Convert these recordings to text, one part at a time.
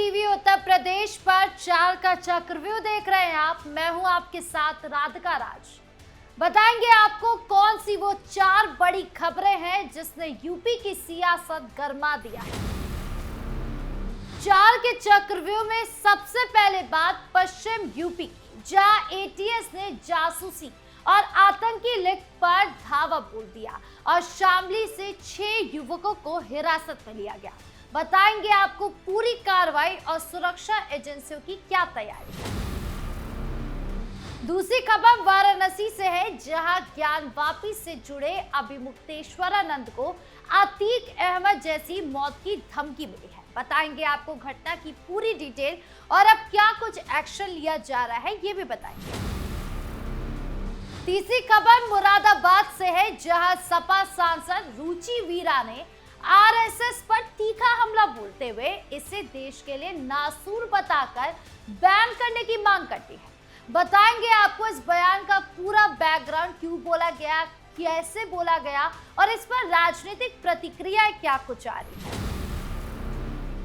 TV Uttar Pradesh पर 4 का चक्रव्यूह देख रहे हैं आप। मैं हूं आपके साथ राधिका राज। बताएंगे आपको कौन सी वो 4 बड़ी खबरें हैं जिसने यूपी की सियासत गरमा दिया है। 4 के चक्रव्यूह में सबसे पहले बात पश्चिम यूपी की, जहां एटीएस ने जासूसी और आतंकी लिंक पर धावा बोल दिया और शामली से 6 युवकों को हिरासत में लिया गया। बताएंगे आपको पूरी कार्रवाई और सुरक्षा एजेंसियों की क्या तैयारी है। दूसरी खबर वाराणसी से है, जहां ज्ञानवापी से जुड़े अभिमुक्तेश्वरानंद को अतीक अहमद जैसी मौत की धमकी मिली है। बताएंगे आपको घटना की पूरी डिटेल और अब क्या कुछ एक्शन लिया जा रहा है, ये भी बताएंगे। तीसरी खबर मुरादाबाद से है, जहां सपा सांसद रुचि वीरा ने आरएसएस पर तीखा हमला बोलते हुए इसे देश के लिए नासूर बताकर बैन करने की मांग करती है। बताएंगे आपको इस बयान का पूरा बैकग्राउंड, क्यों बोला गया, कैसे बोला गया और इस पर राजनीतिक प्रतिक्रिया क्या कुछ आ रही है।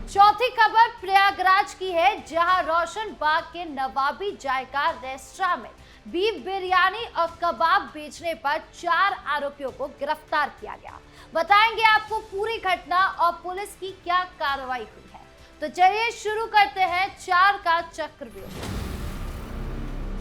चौथी खबर प्रयागराज की है, जहां रोशन बाग के नवाबी जायका रेस्टोरेंट में बीफ बिरयानी और कबाब बेचने पर 4 आरोपियों को गिरफ्तार किया गया। बताएंगे आपको पूरी घटना और पुलिस की क्या कार्रवाई हुई है। तो चलिए शुरू करते हैं 4 का चक्रव्यूह।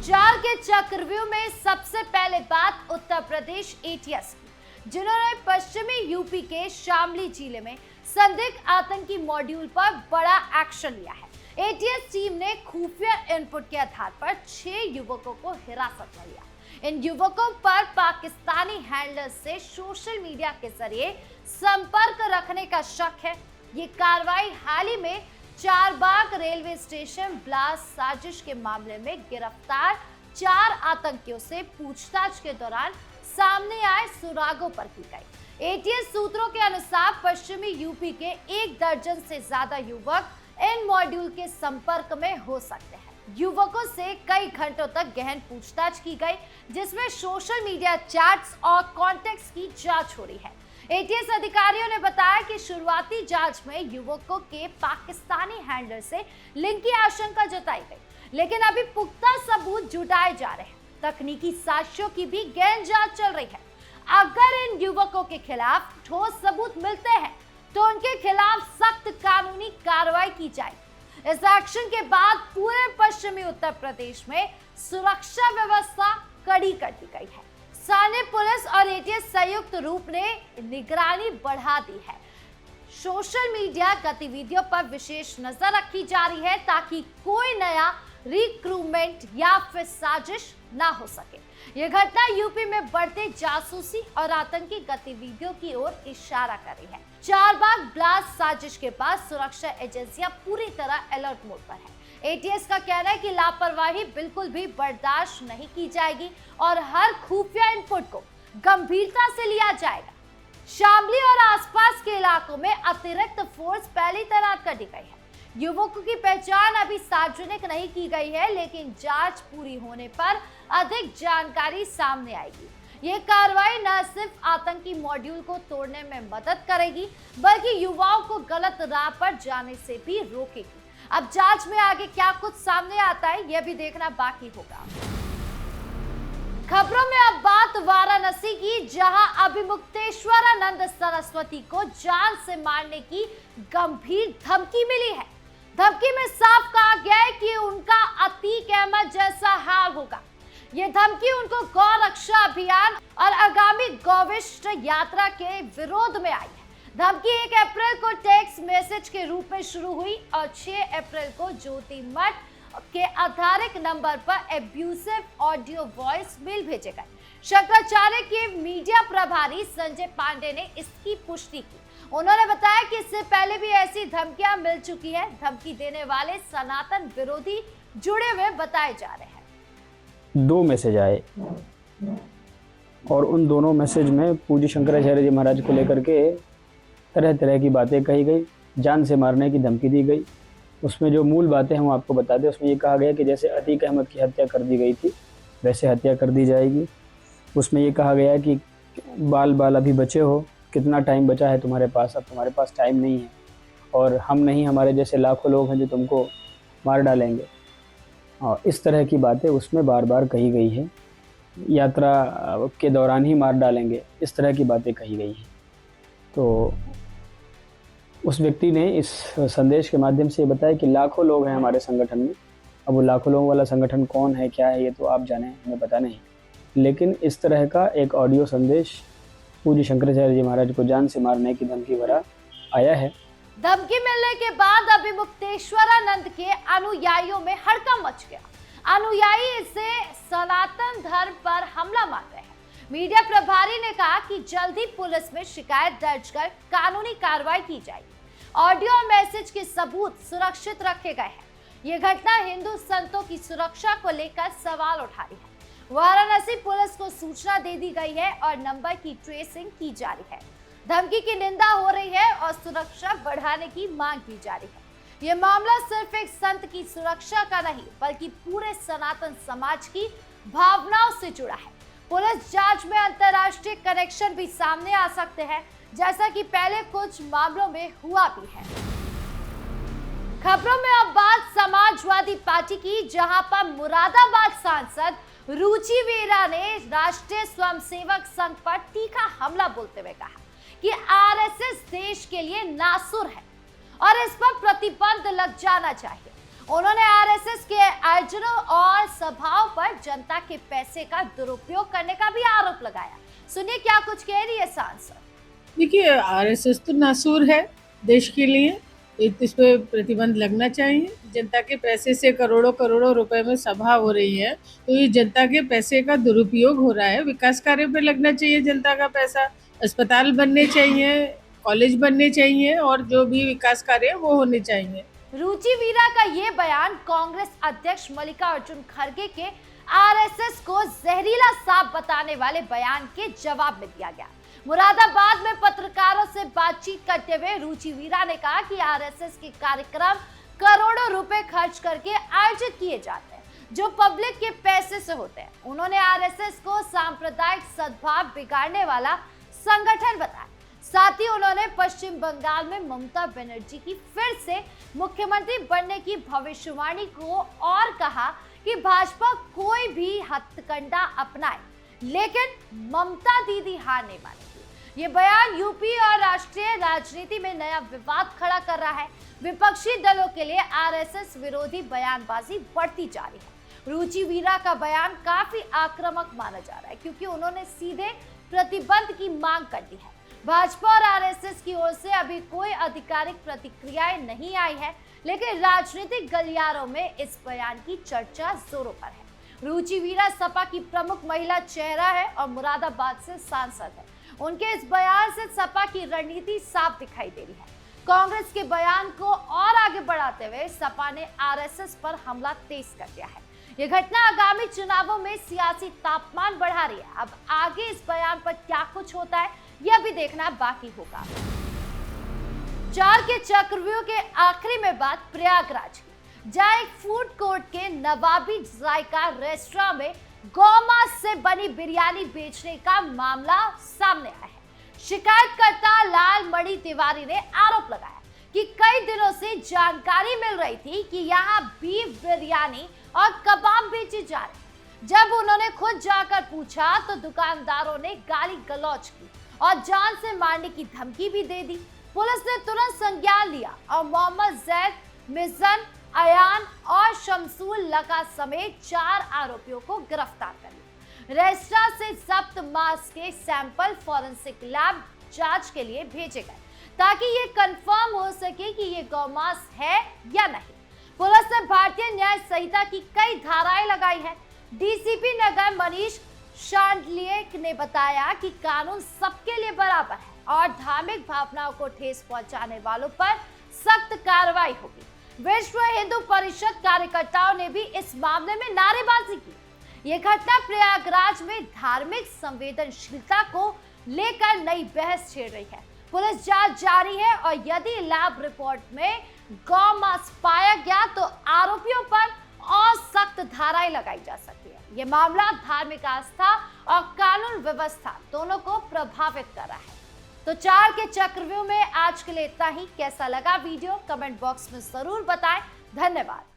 4 के चक्रव्यूह में सबसे पहले बात उत्तर प्रदेश एटीएस की, जिन्होंने पश्चिमी यूपी के शामली जिले में संदिग्ध आतंकी मॉड्यूल पर बड़ा एक्शन लिया है। एटीएस टीम ने खुफिया इनपुट के आधार पर 6 युवकों को हिरासत में लिया। इन युवकों पर पाकिस्तानी हैंडलर्स से सोशल मीडिया के जरिए संपर्क रखने का शक है। ये कार्रवाई हाल ही में चारबाग रेलवे स्टेशन ब्लास्ट साजिश के मामले में गिरफ्तार 4 आतंकियों से पूछताछ के दौरान सामने आए सुरागों पर की गई। एटीएस सूत्रों के अनुसार पश्चिमी यूपी के 1 दर्जन से ज्यादा युवक इन मॉड्यूल के संपर्क में हो सकते हैं। युवकों से कई घंटों तक गहन पूछताछ की गई, जिसमें सोशल मीडिया चैट्स और कॉन्टेक्ट्स की जांच हो रही है। एटीएस अधिकारियों ने बताया कि शुरुआती जांच में युवकों के पाकिस्तानी हैंडलर से लिंक की आशंका जताई गई, लेकिन अभी पुख्ता सबूत जुटाए जा रहे हैं। तकनीकी साक्ष्यों की भी गहन जांच चल रही है। अगर इन युवकों के खिलाफ ठोस सबूत मिलते हैं तो उनके खिलाफ सख्त कानूनी कार्रवाई की जाएगी। इस एक्शन के बाद पूरे पश्चिमी उत्तर प्रदेश में सुरक्षा व्यवस्था कड़ी कर दी गई है। स्थानीय पुलिस और एटीएस संयुक्त रूप ने निगरानी बढ़ा दी है। सोशल मीडिया गतिविधियों पर विशेष नजर रखी जा रही है, ताकि कोई नया रिक्रूटमेंट या फिर साजिश ना हो सके। यह घटना यूपी में बढ़ते जासूसी और आतंकी गतिविधियों की ओर इशारा कर रही है। चारबाग ब्लास्ट साजिश के बाद सुरक्षा एजेंसियां पूरी तरह अलर्ट मोड पर है। एटीएस का कहना है कि लापरवाही बिल्कुल भी बर्दाश्त नहीं की जाएगी और हर खुफिया इनपुट को गंभीरता से लिया जाएगा। शामली और आसपास के इलाकों में अतिरिक्त फोर्स पहले तैनात कर दी गई है। युवकों की पहचान अभी सार्वजनिक नहीं की गई है, लेकिन जांच पूरी होने पर अधिक जानकारी सामने आएगी। ये कार्रवाई न सिर्फ आतंकी मॉड्यूल को तोड़ने में मदद करेगी, बल्कि युवाओं को गलत राह पर जाने से भी रोकेगी। अब जांच में आगे क्या कुछ सामने आता है, यह भी देखना बाकी होगा। खबरों में अब बात वाराणसी की, जहां अभिमुक्तेश्वरानंद सरस्वती को जान से मारने की गंभीर धमकी मिली है। धमकी में साफ कहा गया है कि उनका अतीक अहमद जैसा हाल होगा। ये धमकी उनको गौ रक्षा अभियान और आगामी गौविष्ट यात्रा के विरोध में आई है। धमकी 1 अप्रैल को टेक्स्ट मैसेज के रूप में शुरू हुई और 6 अप्रैल को ज्योति मठ के आधारिक नंबर पर एब्यूसिव ऑडियो वॉइस मेल भेजे गए। शंकराचार्य के मीडिया प्रभारी संजय पांडे ने इसकी पुष्टि की। उन्होंने बताया कि इससे पहले भी ऐसी धमकियां मिल चुकी है। धमकी देने वाले सनातन विरोधी जुड़े हुए बताए जा रहे हैं। 2 मैसेज आए और उन दोनों मैसेज में पूज्य शंकराचार्य जी महाराज को लेकर के तरह तरह की बातें कही गई, जान से मारने की धमकी दी गई। उसमें जो मूल बातें हैं वो आपको बता दें। उसमें ये कहा गया कि जैसे अतीक अहमद की हत्या कर दी गई थी वैसे हत्या कर दी जाएगी। उसमें ये कहा गया कि बाल अभी बचे हो, कितना टाइम बचा है तुम्हारे पास, अब तुम्हारे पास टाइम नहीं है। और हम नहीं, हमारे जैसे लाखों लोग हैं जो तुमको मार डालेंगे। और इस तरह की बातें उसमें बार बार कही गई है। यात्रा के दौरान ही मार डालेंगे, इस तरह की बातें कही गई हैं। तो उस व्यक्ति ने इस संदेश के माध्यम से बताया कि लाखों लोग हैं हमारे संगठन में। अब वो लाखों लोगों वाला संगठन कौन है, क्या है, ये तो आप जाने, हमें पता नहीं। लेकिन इस तरह का एक ऑडियो संदेश पूज्य शंकराचार्य जी महाराज को जान से मारने की धमकी भरा आया है। धमकी मिलने के बाद अभी मुक्तेश्वरानंद के अनुयायियों में हड़कंप मच गया। अनुयायी इसे सनातन धर्म पर हमला मान रहे हैं। मीडिया प्रभारी ने कहा कि जल्द ही पुलिस में शिकायत दर्ज कर कानूनी कार्रवाई की जाएगी। ऑडियो और मैसेज के सबूत सुरक्षित रखे गए हैं। ये घटना हिंदू संतों की सुरक्षा को लेकर सवाल उठा रही है। वाराणसी पुलिस को सूचना दे दी गई है और नंबर की ट्रेसिंग की जा रही है। धमकी की निंदा हो रही है और सुरक्षा बढ़ाने की मांग की जा रही है। ये मामला सिर्फ एक संत की सुरक्षा का नहीं, बल्कि पूरे सनातन समाज की भावनाओं से जुड़ा है। पुलिस जांच में अंतर्राष्ट्रीय कनेक्शन भी सामने आ सकते हैं, जैसा कि पहले कुछ मामलों में हुआ भी है। खबरों में अब बात समाजवादी पार्टी की, जहां पर मुरादाबाद सांसद रुचि वीरा ने राष्ट्रीय स्वयंसेवक संघ पर तीखा हमला बोलते हुए कहा कि आरएसएस देश के लिए नासुर है और इस पर प्रतिबंध लग जाना चाहिए। उन्होंने आरएसएस के आयोजनों और सभाओं पर जनता के पैसे का दुरुपयोग करने का भी आरोप लगाया। सुनिए क्या कुछ कह रही है सांसद। देखिए, आरएसएस तो नासूर है देश के लिए, इस पे प्रतिबंध लगना चाहिए। जनता के पैसे से करोड़ों करोड़ों रुपए में सभा हो रही है, तो ये जनता के पैसे का दुरुपयोग हो रहा है। विकास कार्य पे लगना चाहिए जनता का पैसा। अस्पताल बनने चाहिए, कॉलेज बनने चाहिए और जो भी विकास कार्य है वो होने चाहिए। रुचि वीरा का ये बयान कांग्रेस अध्यक्ष मल्लिकार्जुन खड़गे के आरएसएस को जहरीला सांप बताने वाले बयान के जवाब में दिया गया। मुरादाबाद में पत्रकारों से बातचीत करते हुए रुचि वीरा ने कहा कि आरएसएस के कार्यक्रम करोड़ों रुपए खर्च करके आयोजित किए जाते हैं, जो पब्लिक के पैसे से होते हैं। उन्होंने आरएसएस को सांप्रदायिक सद्भाव बिगाड़ने वाला संगठन बताया। साथ ही उन्होंने पश्चिम बंगाल में ममता बनर्जी की फिर से मुख्यमंत्री बनने की भविष्यवाणी को और कहा कि भाजपा कोई भी हथकंडा अपनाए, लेकिन ममता दीदी हार नहीं मानेगी। ये बयान यूपी और राष्ट्रीय राजनीति में नया विवाद खड़ा कर रहा है। विपक्षी दलों के लिए आरएसएस विरोधी बयानबाजी बढ़ती जा रही है। रुचि वीरा का बयान काफी आक्रामक माना जा रहा है, क्योंकि उन्होंने सीधे प्रतिबंध की मांग कर दी है। भाजपा और आरएसएस की ओर से अभी कोई आधिकारिक प्रतिक्रियाएं नहीं आई है, लेकिन राजनीतिक गलियारों में इस बयान की चर्चा जोरों पर है। रुचि वीरा सपा की प्रमुख महिला चेहरा है और मुरादाबाद से सांसद है। उनके इस बयान से सपा की रणनीति साफ दिखाई दे रही है। कांग्रेस के बयान को और आगे बढ़ाते हुए सपा ने आरएसएस पर हमला तेज कर दिया है। यह घटना आगामी चुनावों में सियासी तापमान बढ़ा रही है। अब आगे इस बयान पर क्या कुछ होता है, यह भी देखना बाकी होगा। चार के चक्रव्यूह के आखिरी में बात प्रयागराज की, जहां एक फूड कोर्ट के नवाबी जायका रेस्टोरेंट में गौमांस से बनी बिरयानी बेचने का मामला सामने आया है। शिकायतकर्ता लाल मणि तिवारी ने आरोप लगाया कि कई दिनों से जानकारी मिल रही थी कि यहाँ बीफ बिरयानी और कबाब बेचे जा रहे। जब उन्होंने खुद जाकर पूछा तो दुकानदारों ने गाली गलौज की और जान से मारने की धमकी भी दे दी। पुलिस ने तुरंत संज्ञान लिया और मोहम्मद जैद, मिजन, अयान और शमसूल लका समेत 4 आरोपियों को गिरफ्तार कर लिया। रेस्टोरेंट से जब्त मांस के सैंपल फॉरेंसिक लैब जांच के लिए भेजे गए, ताकि ये कंफर्म हो सके कि ये गौमांस है या नहीं। पुलिस ने भारतीय न्याय संहिता की कई धाराएं लगाई हैं। डीसीपी नगर मनीष शांडलिये ने बताया कि कानून सबके लिए बराबर है और धार्मिक भावनाओं को ठेस पहुंचाने वालों पर सख्त कार्रवाई होगी। विश्व हिंदू परिषद कार्यकर्ताओं ने भी इस मामले में नारेबाजी की। ये घटना प्रयागराज में धार्मिक संवेदनशीलता को लेकर नई बहस छेड़ रही है। पुलिस जांच जारी है और यदि लैब रिपोर्ट में गौमांस पाया गया तो आरोपियों पर और सख्त धाराएं लगाई जा सकती है। ये मामला धार्मिक आस्था और कानून व्यवस्था दोनों को प्रभावित कर रहा है। तो 4 के चक्रव्यूह में आज के लिए इतना ही। कैसा लगा वीडियो कमेंट बॉक्स में जरूर बताएं। धन्यवाद।